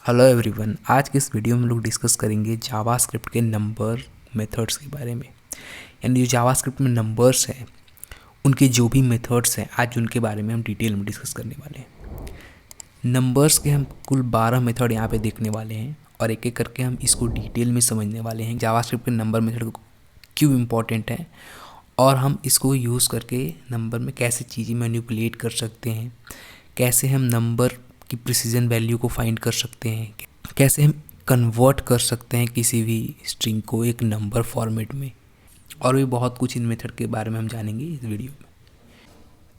Hello everyone, आज के इस वीडियो में हम लोग डिस्कस करेंगे जावास्क्रिप्ट के नंबर मेथड्स के बारे में। यानी जो जावास्क्रिप्ट में नंबर्स हैं उनके जो भी मेथड्स हैं आज उनके बारे में हम डिटेल में डिस्कस करने वाले हैं। नंबर्स के हम कुल 12 मेथड यहाँ पे देखने वाले हैं और एक एक करके हम इसको डिटेल में समझने वाले हैं। जावास्क्रिप्ट के नंबर मेथड क्यों इम्पोर्टेंट है और हम इसको यूज़ करके नंबर में कैसे चीज़ें मैनिपुलेट कर सकते हैं, कैसे हम नंबर की प्रिसीजन वैल्यू को फाइंड कर सकते हैं, कैसे हम कन्वर्ट कर सकते हैं किसी भी स्ट्रिंग को एक नंबर फॉर्मेट में, और भी बहुत कुछ इन मेथड के बारे में हम जानेंगे इस वीडियो में।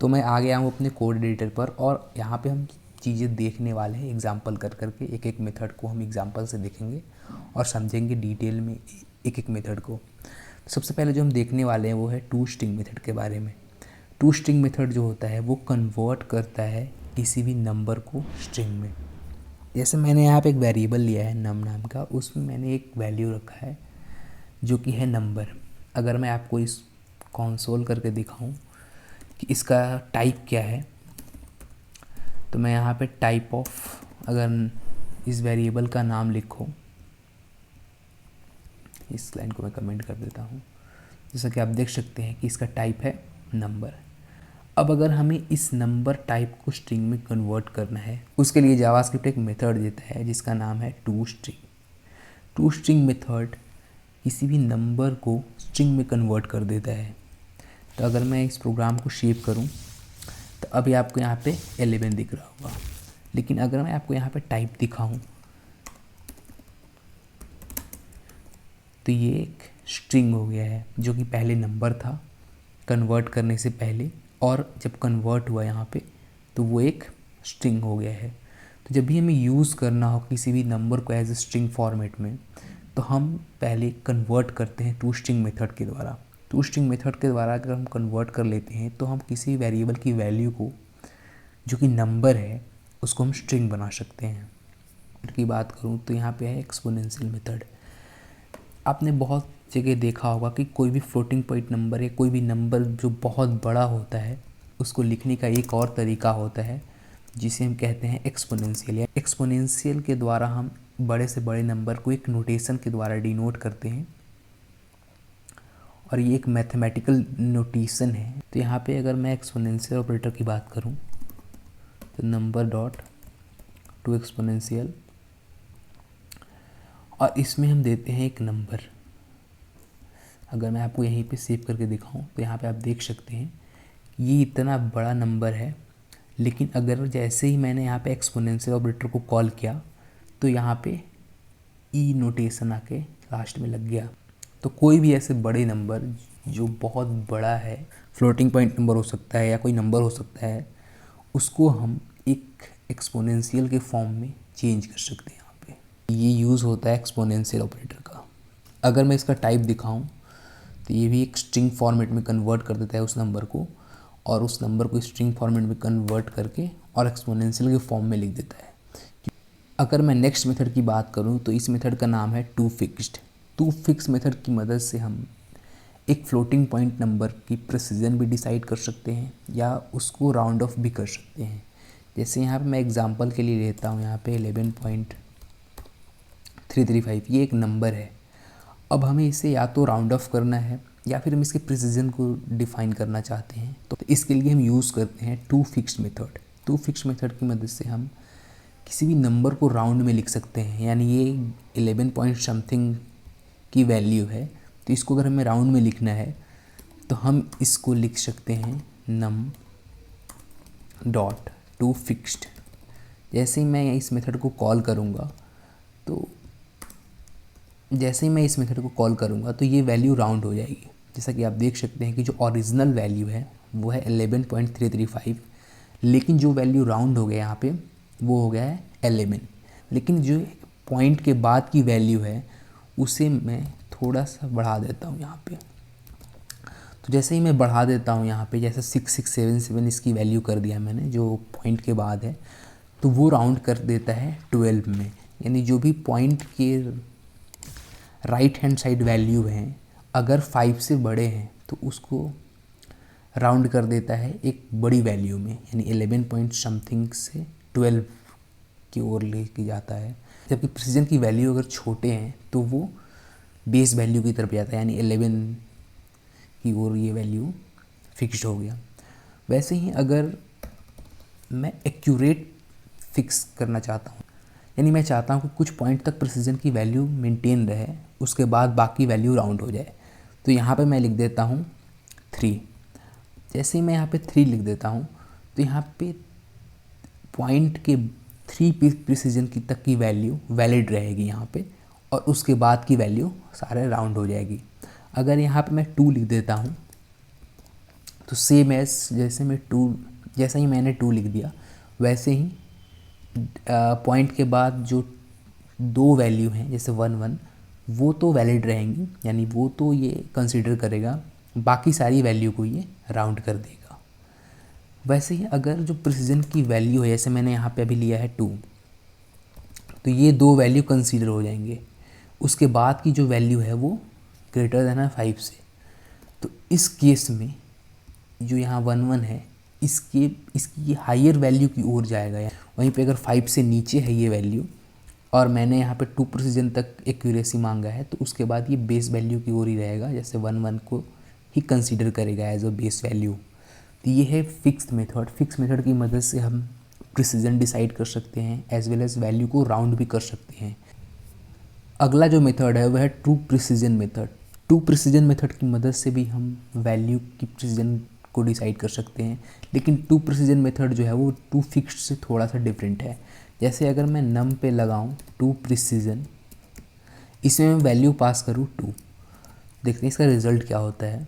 तो मैं आ गया हूँ अपने कोड एडिटर पर और यहाँ पे हम चीज़ें देखने वाले हैं एग्जाम्पल कर करके। एक एक मेथड को हम एग्जाम्पल से देखेंगे और समझेंगे डिटेल में एक एक मेथड को। तो सबसे पहले जो हम देखने वाले हैं वो है टू स्ट्रिंग मेथड के बारे में। टू स्ट्रिंग मेथड जो होता है वो कन्वर्ट करता है किसी भी नंबर को स्ट्रिंग में। जैसे मैंने यहाँ पे एक वेरिएबल लिया है नम नाम का, उसमें मैंने एक वैल्यू रखा है जो कि है नंबर। अगर मैं आपको इस कंसोल करके दिखाऊं कि इसका टाइप क्या है, तो मैं यहाँ पे टाइप ऑफ, अगर इस वेरिएबल का नाम लिखो, इस लाइन को मैं कमेंट कर देता हूँ। जैसा कि आप देख सकते हैं कि इसका टाइप है नंबर। अब अगर हमें इस नंबर टाइप को स्ट्रिंग में कन्वर्ट करना है, उसके लिए जावास्क्रिप्ट एक मेथड देता है जिसका नाम है to string. To string method किसी भी नंबर को स्ट्रिंग में कन्वर्ट कर देता है। तो अगर मैं इस प्रोग्राम को सेव करूं तो अभी आपको यहाँ पे 11 दिख रहा होगा, लेकिन अगर मैं आपको यहाँ पे टाइप दिखाऊं तो ये एक स्ट्रिंग हो गया है जो कि पहले नंबर था कन्वर्ट करने से पहले, और जब कन्वर्ट हुआ यहाँ पे तो वो एक स्ट्रिंग हो गया है। तो जब भी हमें यूज़ करना हो किसी भी नंबर को एज ए स्ट्रिंग फॉर्मेट में, तो हम पहले कन्वर्ट करते हैं टू स्ट्रिंग मेथड के द्वारा। टू स्ट्रिंग मेथड के द्वारा अगर हम कन्वर्ट कर लेते हैं तो हम किसी वेरिएबल की वैल्यू को जो कि नंबर है उसको हम स्ट्रिंग बना सकते हैं। की बात करूँ तो यहाँ पे है एक्सपोनेंशियल मेथड। आपने बहुत जगह देखा होगा कि कोई भी फ्लोटिंग पॉइंट नंबर है, कोई भी नंबर जो बहुत बड़ा होता है, उसको लिखने का एक और तरीका होता है जिसे हम कहते हैं एक्सपोनेंशियल। या एक्सपोनेंशियल के द्वारा हम बड़े से बड़े नंबर को एक नोटेशन के द्वारा डिनोट करते हैं और ये एक मैथमेटिकल नोटेशन है। तो यहाँ पे अगर मैं एक्सपोनेंशियल ऑपरेटर की बात करूँ तो नंबर डॉट टू एक्सपोनेंशियल, और इसमें हम देते हैं एक नंबर। अगर मैं आपको यहीं पे सेव करके दिखाऊं तो यहाँ पे आप देख सकते हैं ये इतना बड़ा नंबर है, लेकिन अगर जैसे ही मैंने यहाँ पे एक्सपोनेंशियल ऑपरेटर को कॉल किया तो यहाँ पे ई नोटेशन आके लास्ट में लग गया। तो कोई भी ऐसे बड़े नंबर जो बहुत बड़ा है, फ्लोटिंग पॉइंट नंबर हो सकता है या कोई नंबर हो सकता है, उसको हम एक एक्सपोनेंशियल के फॉर्म में चेंज कर सकते हैं। यहाँ पे ये यूज़ होता है एक्सपोनेंशियल ऑपरेटर का। अगर मैं इसका टाइप दिखाऊं तो ये भी एक स्ट्रिंग फॉर्मेट में कन्वर्ट कर देता है उस नंबर को, और उस नंबर को स्ट्रिंग फॉर्मेट में कन्वर्ट करके और एक्सपोनेंशियल के फॉर्म में लिख देता है। अगर मैं नेक्स्ट मेथड की बात करूं तो इस मेथड का नाम है to fixed. To fix method की मदद से हम एक फ्लोटिंग पॉइंट नंबर की प्रिसीजन भी डिसाइड कर सकते हैं या उसको राउंड ऑफ भी कर सकते हैं। जैसे यहाँ पे मैं एग्जांपल के लिए लेता हूँ, यहाँ पे 11.335 ये एक नंबर है। अब हमें इसे या तो राउंड ऑफ करना है या फिर हम इसके प्रिसीजन को डिफाइन करना चाहते हैं, तो इसके लिए हम यूज़ करते हैं to fixed method. To fixed method की मदद से हम किसी भी नंबर को राउंड में लिख सकते हैं। यानी ये 11 पॉइंट समथिंग की वैल्यू है, तो इसको अगर हमें राउंड में लिखना है तो हम इसको लिख सकते हैं नम डॉट टू फिक्स्ड। जैसे ही मैं इस मेथड को कॉल करूँगा तो ये वैल्यू राउंड हो जाएगी। जैसा कि आप देख सकते हैं कि जो ओरिजिनल वैल्यू है वो है 11.335, लेकिन जो वैल्यू राउंड हो गया यहाँ पे वो हो गया है 11। लेकिन जो पॉइंट के बाद की वैल्यू है उसे मैं थोड़ा सा बढ़ा देता हूँ यहाँ पे। तो जैसे ही मैं बढ़ा देता हूँ यहाँ पे, जैसे 6677 इसकी वैल्यू कर दिया मैंने जो पॉइंट के बाद है, तो वो राउंड कर देता है 12 में। यानी जो भी पॉइंट के राइट हैंड साइड वैल्यू हैं अगर 5 से बड़े हैं तो उसको राउंड कर देता है एक बड़ी वैल्यू में, यानी 11 पॉइंट समथिंग से 12 की ओर लेके जाता है। जबकि प्रिसीजन की वैल्यू अगर छोटे हैं तो वो बेस वैल्यू की तरफ जाता है, यानी 11 की ओर ये वैल्यू फिक्स्ड हो गया। वैसे ही अगर मैं एक्यूरेट फिक्स करना चाहता हूँ, यानी मैं चाहता हूँ कि कुछ पॉइंट तक प्रिसीजन की वैल्यू मेंटेन रहे, उसके बाद बाकी वैल्यू राउंड हो जाए, तो यहाँ पे मैं लिख देता हूँ 3। जैसे ही मैं यहाँ पे 3 लिख देता हूँ तो यहाँ पे पॉइंट के 3 प्रिसीजन की तक की वैल्यू वैलिड रहेगी यहाँ पे, और उसके बाद की वैल्यू सारे राउंड हो जाएगी। अगर यहाँ पे मैं 2 लिख देता हूँ तो सेम एज जैसे ही मैंने 2 लिख दिया, वैसे ही पॉइंट के बाद जो 2 वैल्यू हैं जैसे 1 1, वो तो वैलिड रहेंगी, यानी वो तो ये कंसिडर करेगा, बाकी सारी वैल्यू को ये राउंड कर देगा। वैसे ही अगर जो प्रिसीजन की वैल्यू है, जैसे मैंने यहाँ पे अभी लिया है 2, तो ये 2 वैल्यू कंसीडर हो जाएंगे, उसके बाद की जो वैल्यू है वो ग्रेटर देन है 5 से। तो इस केस में जो यहाँ 1 1 है, इसकी हायर वैल्यू की ओर जाएगा। वहीं पे अगर 5 से नीचे है ये वैल्यू और मैंने यहाँ पे 2 प्रिसीजन तक एक्यूरेसी मांगा है, तो उसके बाद ये बेस वैल्यू की ओर ही रहेगा, जैसे 1 1 को ही कंसीडर करेगा एज अ बेस वैल्यू। तो ये है फिक्स्ड मेथड। फिक्स मेथड की मदद से हम प्रिसीजन डिसाइड कर सकते हैं एज वेल एज वैल्यू को राउंड भी कर सकते हैं। अगला जो मेथड है वह है true precision method. True precision method की मदद से भी हम वैल्यू की प्रिसीजन को डिसाइड कर सकते हैं, लेकिन ट्रू प्रिसीजन मेथड जो है वो ट्रू फिक्स्ड से थोड़ा सा डिफरेंट है। जैसे अगर मैं नम पे लगाऊं ट्रू प्रिसीजन, इसमें मैं वैल्यू पास करूं 2, देखते हैं इसका रिज़ल्ट क्या होता है।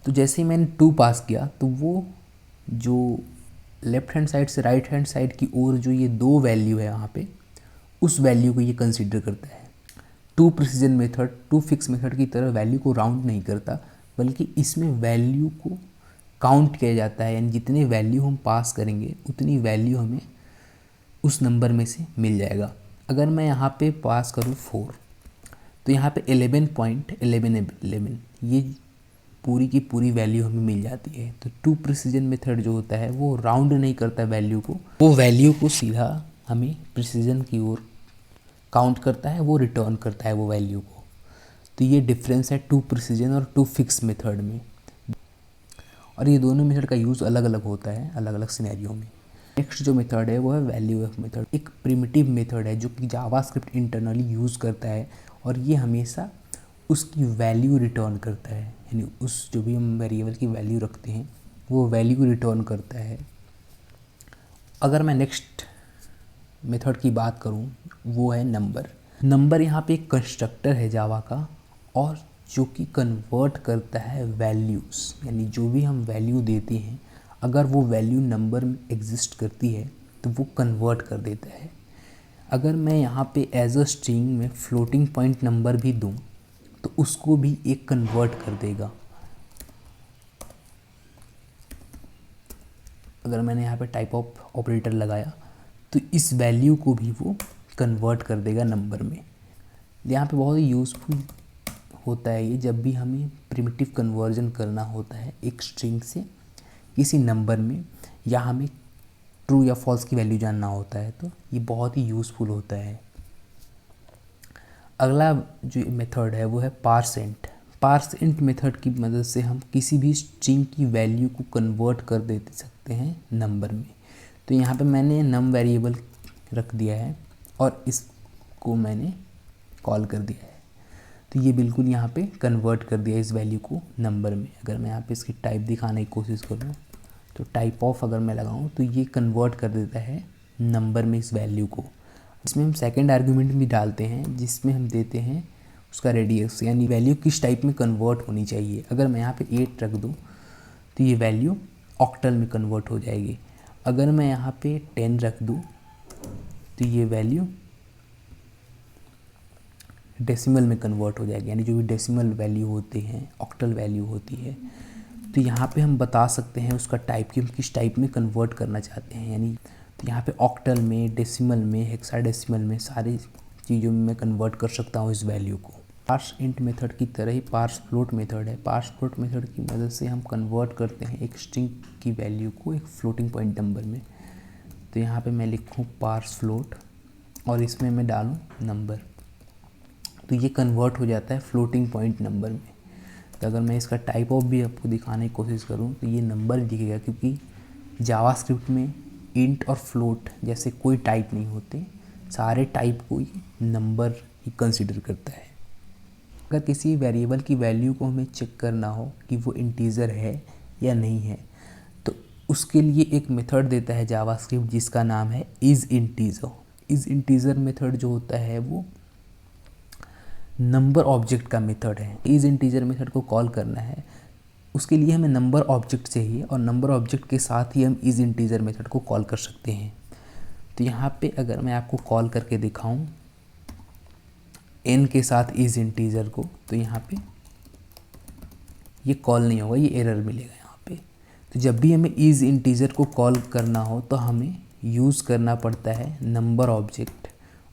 तो जैसे ही मैंने 2 पास किया तो वो जो लेफ्ट हैंड साइड से राइट हैंड साइड की ओर जो ये 2 वैल्यू है यहाँ पे, उस वैल्यू को ये कंसीडर करता है। True precision method true fix method की तरह वैल्यू को राउंड नहीं करता, बल्कि इसमें वैल्यू को काउंट किया जाता है, यानी जितने वैल्यू हम पास करेंगे उतनी वैल्यू हमें उस नंबर में से मिल जाएगा। अगर मैं यहाँ पे पास करूँ 4, तो यहाँ पे 11.11 ये पूरी की पूरी वैल्यू हमें मिल जाती है। तो ट्रू प्रिसीजन मेथड जो होता है वो राउंड नहीं करता वैल्यू को, वो वैल्यू को सीधा हमें प्रिसीजन की ओर काउंट करता है, वो रिटर्न करता है वो वैल्यू को। तो ये डिफरेंस है ट्रू प्रिसीजन और ट्रू फिक्स मेथड में, और ये दोनों मेथड का यूज़ अलग अलग होता है अलग अलग सिनेरियो में। नेक्स्ट जो मेथड है वो है वैल्यू एफ मेथड। एक प्रिमिटिव मेथड है जो कि जावास्क्रिप्ट इंटरनली यूज़ करता है, और ये हमेशा उसकी वैल्यू रिटर्न करता है, यानी उस जो भी हम वेरिएबल की वैल्यू रखते हैं वो वैल्यू रिटर्न करता है। अगर मैं नेक्स्ट मेथड की बात करूं, वो है नंबर यहाँ पे एक कंस्ट्रक्टर है जावा का, और जो कि कन्वर्ट करता है वैल्यूज़, यानी जो भी हम वैल्यू देते हैं अगर वो वैल्यू नंबर में एग्जिस्ट करती है तो वो कन्वर्ट कर देता है। अगर मैं यहाँ पे एज अ स्ट्रिंग में फ्लोटिंग पॉइंट नंबर भी दूँ तो उसको भी एक कन्वर्ट कर देगा। अगर मैंने यहाँ पे टाइप ऑफ ऑपरेटर लगाया तो इस वैल्यू को भी वो कन्वर्ट कर देगा नंबर में। यहाँ पे बहुत ही यूज़फुल होता है ये, जब भी हमें प्रिमिटिव कन्वर्जन करना होता है एक स्ट्रिंग से किसी नंबर में, या हमें ट्रू या फॉल्स की वैल्यू जानना होता है, तो ये बहुत ही यूज़फुल होता है। अगला जो मेथड है वो है पार्सइंट। पार्सइंट मेथड की मदद से हम किसी भी स्ट्रिंग की वैल्यू को कन्वर्ट कर दे सकते हैं नंबर में। तो यहाँ पे मैंने नम वेरिएबल रख दिया है और इसको मैंने कॉल कर दिया है, तो ये बिल्कुल यहाँ पे कन्वर्ट कर दिया इस वैल्यू को नंबर में। अगर मैं यहाँ पे इसकी टाइप दिखाने की कोशिश करूँ तो टाइप ऑफ अगर मैं लगाऊँ तो ये कन्वर्ट कर देता है नंबर में इस वैल्यू को। इसमें हम सेकंड आर्गुमेंट भी डालते हैं जिसमें हम देते हैं उसका रेडियस, यानी वैल्यू किस टाइप में कन्वर्ट होनी चाहिए। अगर मैं यहाँ पे 8 रख दूँ तो ये वैल्यू ऑक्टल में कन्वर्ट हो जाएगी। अगर मैं यहाँ पे 10 रख दूँ तो ये वैल्यू डेसिमल में कन्वर्ट हो जाएगी, यानी जो भी डेसिमल वैल्यू होते हैं ऑक्टल वैल्यू होती है। तो यहाँ पे हम बता सकते हैं उसका टाइप कि हम किस टाइप में कन्वर्ट करना चाहते हैं, यानी तो यहाँ पे ऑक्टल में, डेसिमल में, हेक्साडेसिमल में, सारी चीज़ों में मैं कन्वर्ट कर सकता हूँ इस वैल्यू को। पार्स इंट मेथड की तरह ही पार्स फ्लोट मेथड है। पार्स फ्लोट मेथड की मदद से हम कन्वर्ट करते हैं एक स्ट्रिंग की वैल्यू को एक फ्लोटिंग पॉइंट नंबर में। तो यहाँ पे मैं लिखूँ पार्स फ्लोट और इसमें मैं डालूँ नंबर, तो ये कन्वर्ट हो जाता है फ्लोटिंग पॉइंट नंबर में। तो अगर मैं इसका टाइप ऑफ भी आपको दिखाने की कोशिश करूँ तो ये नंबर दिखेगा, क्योंकि जावास्क्रिप्ट में इंट और फ्लोट जैसे कोई टाइप नहीं होते, सारे टाइप को ये नंबर ही कंसिडर करता है। अगर किसी वेरिएबल की वैल्यू को हमें चेक करना हो कि वो इंटीजर है या नहीं है, तो उसके लिए एक मेथड देता है जावास्क्रिप्ट जिसका नाम है isInteger। isInteger मेथड जो होता है वो नंबर ऑब्जेक्ट का मेथड है। isInteger मेथड को कॉल करना है, उसके लिए हमें नंबर ऑब्जेक्ट चाहिए और नंबर ऑब्जेक्ट के साथ ही हम isInteger मेथड को कॉल कर सकते हैं। तो यहाँ पे अगर मैं आपको कॉल करके दिखाऊं n के साथ isInteger को, तो यहाँ पे ये कॉल नहीं होगा, ये एरर मिलेगा यहाँ पे। तो जब भी हमें isInteger को कॉल करना हो तो हमें यूज़ करना पड़ता है नंबर ऑब्जेक्ट,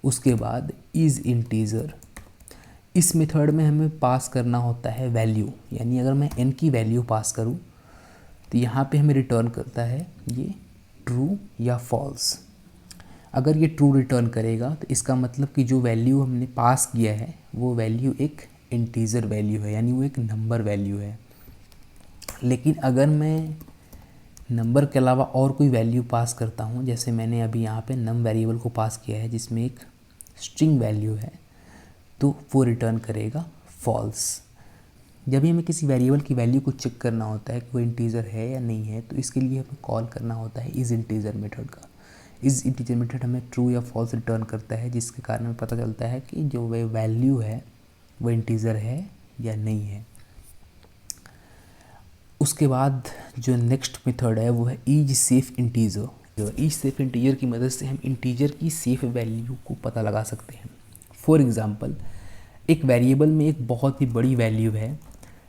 उसके बाद isInteger। इस मेथड में हमें पास करना होता है वैल्यू, यानी अगर मैं n की वैल्यू पास करूँ तो यहाँ पे हमें रिटर्न करता है ये ट्रू या फॉल्स। अगर ये ट्रू रिटर्न करेगा तो इसका मतलब कि जो वैल्यू हमने पास किया है वो वैल्यू एक इंटीजर वैल्यू है, यानी वो एक नंबर वैल्यू है। लेकिन अगर मैं नंबर के अलावा और कोई वैल्यू पास करता हूँ, जैसे मैंने अभी यहाँ पे नम वेरिएबल को पास किया है जिसमें एक स्ट्रिंग वैल्यू है, तो वो रिटर्न करेगा फॉल्स। जब भी हमें किसी वेरिएबल की वैल्यू को चेक करना होता है कि वो इंटीजर है या नहीं है, तो इसके लिए हमें कॉल करना होता है isInteger मेथड का। isInteger मेथड हमें ट्रू या फॉल्स रिटर्न करता है, जिसके कारण हमें पता चलता है कि जो वे वैल्यू है वो इंटीजर है या नहीं है। उसके बाद जो नेक्स्ट मेथड है वो है isSafeInteger। isSafeInteger की मदद से हम इंटीजर की सेफ वैल्यू को पता लगा सकते हैं। फॉर एग्ज़ाम्पल, एक वेरिएबल में एक बहुत ही बड़ी वैल्यू है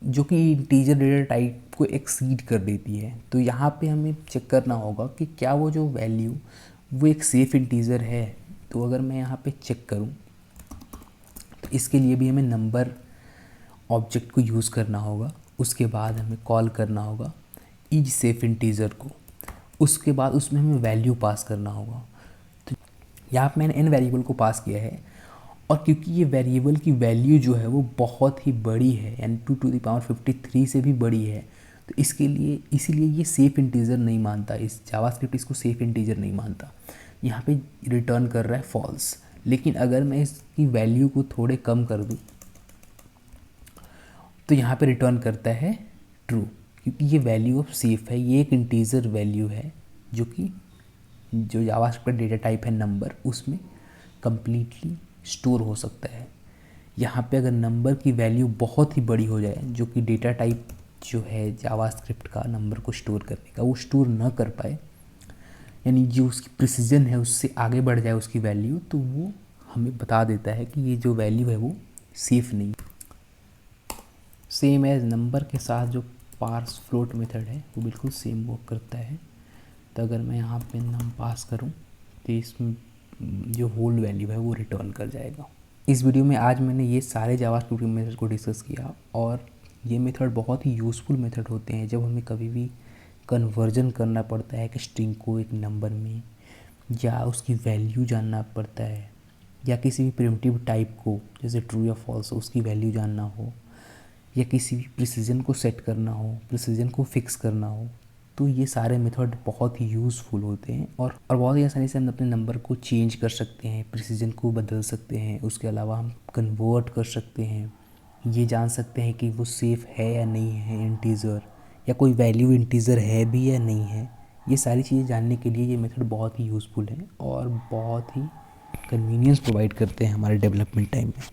जो कि इंटीजर डेटा टाइप को एक्सीड कर देती है, तो यहाँ पे हमें चेक करना होगा कि क्या वो जो वैल्यू वो एक सेफ इंटीजर है। तो अगर मैं यहाँ पे चेक करूँ तो इसके लिए भी हमें नंबर ऑब्जेक्ट को यूज़ करना होगा, उसके बाद हमें कॉल करना होगा isSafeInteger को, उसके बाद उसमें हमें वैल्यू पास करना होगा। तो यहाँ पे मैंने n वेरिएबल को पास किया है, और क्योंकि ये वेरिएबल की वैल्यू जो है वो बहुत ही बड़ी है, यानी 2⁵53 से भी बड़ी है, तो इसके लिए इसीलिए ये सेफ इंटीजर नहीं मानता, इस जावास्क्रिप्ट इसको सेफ इंटीजर नहीं मानता, यहाँ पे रिटर्न कर रहा है फॉल्स। लेकिन अगर मैं इसकी वैल्यू को थोड़े कम कर दूँ तो यहाँ पे रिटर्न करता है ट्रू, क्योंकि ये वैल्यू ऑफ सेफ है, ये एक इंटीजर वैल्यू है जो कि जो जावास्क्रिप्ट डेटा टाइप है नंबर, उसमें कम्प्लीटली स्टोर हो सकता है। यहाँ पे अगर नंबर की वैल्यू बहुत ही बड़ी हो जाए, जो कि डेटा टाइप जो है जावास्क्रिप्ट का नंबर को स्टोर करने का वो स्टोर न कर पाए, यानी जो उसकी प्रिसीजन है उससे आगे बढ़ जाए उसकी वैल्यू, तो वो हमें बता देता है कि ये जो वैल्यू है वो सेफ नहीं। सेम एज नंबर के साथ जो पार्स फ्लोट मेथड है वो बिल्कुल सेम वर्क करता है। तो अगर मैं यहाँ पे नम पास करूँ तो इसमें जो होल्ड वैल्यू है वो रिटर्न कर जाएगा। इस वीडियो में आज मैंने ये सारे जावास्क्रिप्ट मेथड को डिस्कस किया, और ये मेथड बहुत ही यूज़फुल मेथड होते हैं जब हमें कभी भी कन्वर्जन करना पड़ता है कि स्ट्रिंग को एक नंबर में, या उसकी वैल्यू जानना पड़ता है, या किसी भी प्रिमिटिव टाइप को जैसे ट्रू या फॉल्स उसकी वैल्यू जानना हो, या किसी भी प्रिसीजन को सेट करना हो, प्रिसीजन को फिक्स करना हो, तो ये सारे मेथड बहुत ही यूज़फुल होते हैं। और बहुत ही आसानी से हम अपने नंबर को चेंज कर सकते हैं, प्रिसीजन को बदल सकते हैं, उसके अलावा हम कन्वर्ट कर सकते हैं, ये जान सकते हैं कि वो सेफ़ है या नहीं है इंटीजर, या कोई वैल्यू इंटीजर है भी या नहीं है। ये सारी चीज़ें जानने के लिए ये मेथड बहुत ही यूज़फुल है और बहुत ही कन्वीनियंस प्रोवाइड करते हैं हमारे डेवलपमेंट टाइम में।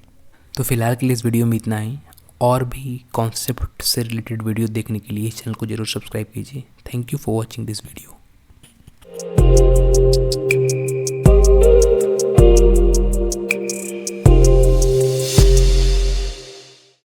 तो फिलहाल के लिए इस वीडियो में इतना ही। और भी कॉन्सेप्ट से रिलेटेड वीडियो देखने के लिए इस चैनल को ज़रूर सब्सक्राइब कीजिए। Thank you for watching this video.